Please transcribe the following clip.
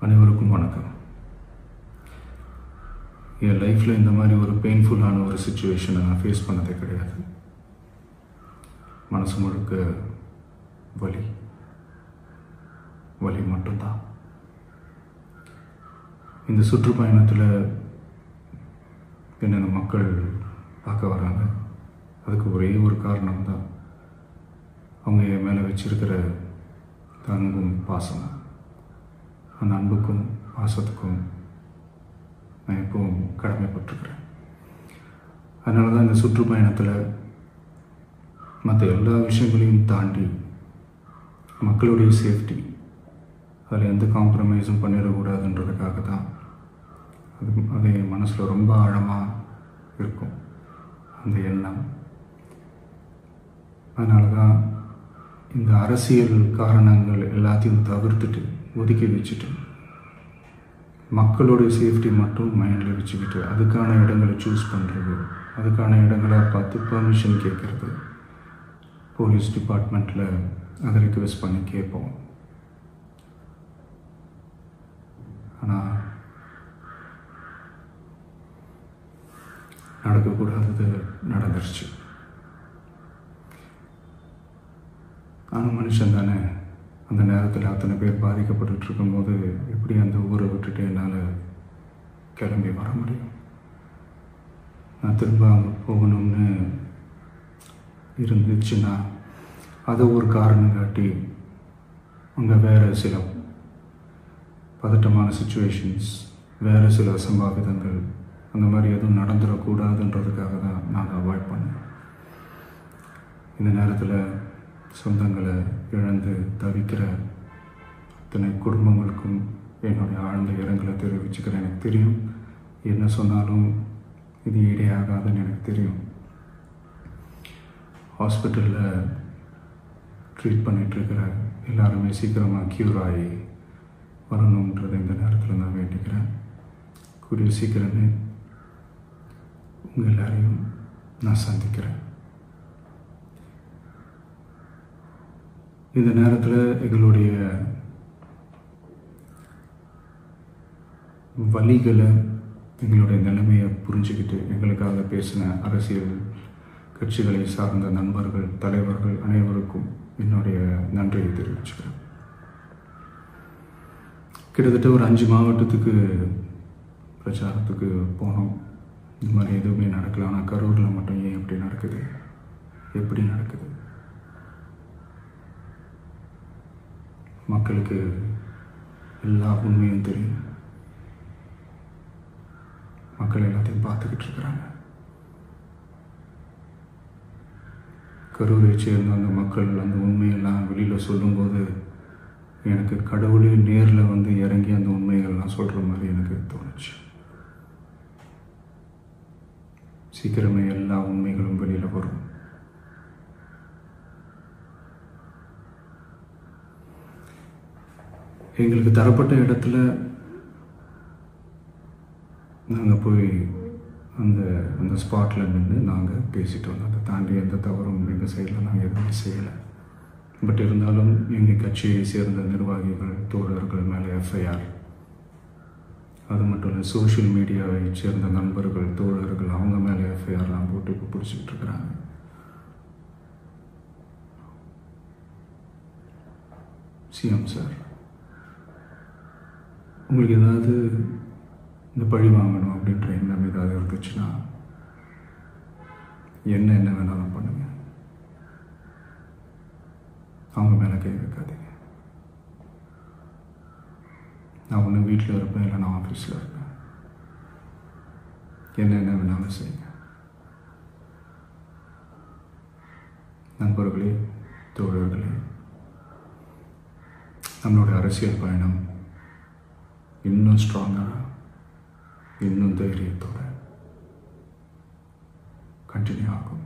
அனைவருக்கும் வணக்கம். என் லைஃப்பில் இந்த மாதிரி ஒரு பெயின்ஃபுல்லான ஒரு சுச்சுவேஷனை நான் ஃபேஸ் பண்ணதே கிடையாது. மனசு முழுக்க வலி வலி மட்டும்தான். இந்த சுற்றுப்பயணத்தில் என்னென்ன மக்கள் பார்க்க வராங்க, அதுக்கு ஒரே ஒரு காரணம் தான் அவங்க என் மேலே வச்சிருக்கிற அன்பும் பாசம். அந்த அன்புக்கும் பாசத்துக்கும் நான் எப்பவும் கடமைப்பட்டிருக்கிறேன். அதனால தான் இந்த சுற்றுப்பயணத்தில் மற்ற எல்லா விஷயங்களையும் தாண்டி மக்களுடைய சேஃப்டி, அதில் எந்த காம்ப்ரமைஸும் பண்ணிடக்கூடாதுன்றதுக்காக தான் அது என் மனசில் ரொம்ப ஆழமாக இருக்கும் அந்த எண்ணம். அதனால தான் இந்த அரசியல் காரணங்கள் எல்லாத்தையும் தவிர்த்துட்டு ஒதுக்கி வச்சுட்டு மக்களோட சேஃப்டி மட்டும் மைண்டில் வச்சுக்கிட்டு அதுக்கான இடங்களை சூஸ் பண்ணுறது, அதுக்கான இடங்களை பார்த்து பெர்மிஷன் கேட்குறது, போலீஸ் டிபார்ட்மெண்ட்டில் அதை ரிக்வெஸ்ட் பண்ணி கேட்போம். ஆனால் நடக்கக்கூடாதது நடந்துருச்சு. ஆனால் மனுஷன் தானே, அந்த நேரத்தில் அத்தனை பேர் பாதிக்கப்பட்டு இருக்கும்போது எப்படி அந்த ஊரை விட்டுட்டு என்னால் கிளம்பி வர முடியும்? நான் திரும்ப அங்கே போகணும்னு இருந்துச்சுன்னா அதை ஒரு காரணம் காட்டி அங்கே வேறு சில பதட்டமான சுச்சுவேஷன்ஸ், வேறு சில அசம்பாவிதங்கள் அந்த மாதிரி எதுவும் நடந்துடக்கூடாதுன்றதுக்காக தான் நான் அவாய்ட் பண்ணேன். இந்த நேரத்தில் சொந்தங்களை இழந்து தவிக்கிற அத்தனை குடும்பங்களுக்கும் என்னுடைய ஆழ்ந்த இரங்கலை தெரிவிச்சுக்கிறேன். எனக்கு தெரியும், என்ன சொன்னாலும் இது ஈடேயாகாதுன்னு எனக்கு தெரியும். ஹாஸ்பிட்டலில் ட்ரீட் பண்ணிகிட்ருக்கிற எல்லாருமே சீக்கிரமாக க்யூர் ஆகி வரணுன்றதை இந்த நேரத்தில் நான் வேண்டிக்கிறேன். கூடிய சீக்கிரமே உங்கள் எல்லாரையும் நான் சந்திக்கிறேன். இந்த நேரத்தில் எங்களுடைய வலிகளை, எங்களுடைய நிலைமையை புரிஞ்சுக்கிட்டு எங்களுக்காக பேசின அரசியல் கட்சிகளை சார்ந்த நண்பர்கள், தலைவர்கள் அனைவருக்கும் என்னுடைய நன்றியை தெரிவிச்சுக்கிறேன். கிட்டத்தட்ட ஒரு 5 மாவட்டத்துக்கு பிரச்சாரத்துக்கு போனோம். இந்த மாதிரி எதுவுமே நடக்கல. ஆனால் கரூரில் மட்டும் ஏன் எப்படி நடக்குது, எப்படி நடக்குது? மக்களுக்கு எல்லா உண்மையும் தெரியும். மக்கள் எல்லாத்தையும் பார்த்துக்கிட்டு இருக்கிறாங்க. கரூரை சேர்ந்த அந்த மக்கள் அந்த உண்மையெல்லாம் வெளியில் சொல்லும்போது எனக்கு கடவுளே நேரில் வந்து இறங்கி அந்த உண்மைகள்லாம் சொல்கிற மாதிரி எனக்கு தோணுச்சு. சீக்கிரமே எல்லா உண்மைகளும் வெளியில் வரும். எங்களுக்கு தரப்பட்ட இடத்துல நாங்கள் போய் அந்த ஸ்பாட்டில் நின்று நாங்கள் பேசிட்டு வந்தோம். அதை தாண்டி எந்த தவறும் எங்கள் சைடில் நாங்கள் எதுவுமே செய்யலை. பட் இருந்தாலும் எங்கள் கட்சியை சேர்ந்த நிர்வாகிகள், தோழர்கள் மேலே எஃப்ஐஆர், அது மட்டும் இல்லை சோஷியல் மீடியாவை சேர்ந்த நண்பர்கள், தோழர்கள் அவங்க மேலே எஃப்ஐஆர்லாம் போட்டு இப்போ பிடிச்சிக்கிட்டு இருக்கிறாங்க. சிஎம் சார், உங்களுக்கு ஏதாவது இந்த பழி வாங்கணும் அப்படின்ற எண்ணம் ஏதாவது இருந்துச்சுன்னா என்ன வேணாலும் பண்ணுங்க. அவங்க மேலே கை வைக்காதீங்க. நான் ஒன்று வீட்டில் இருப்பேன், இல்லை நான் ஆஃபீஸில் இருப்பேன். என்ன வேணாலும் செய்யுங்க. நண்பர்களே, தோழர்களே, நம்மளுடைய அரசியல் பயணம் இன்னும் ஸ்ட்ராங்காக, இன்னும் தைரியத்தோட கண்டினியூ ஆகும்.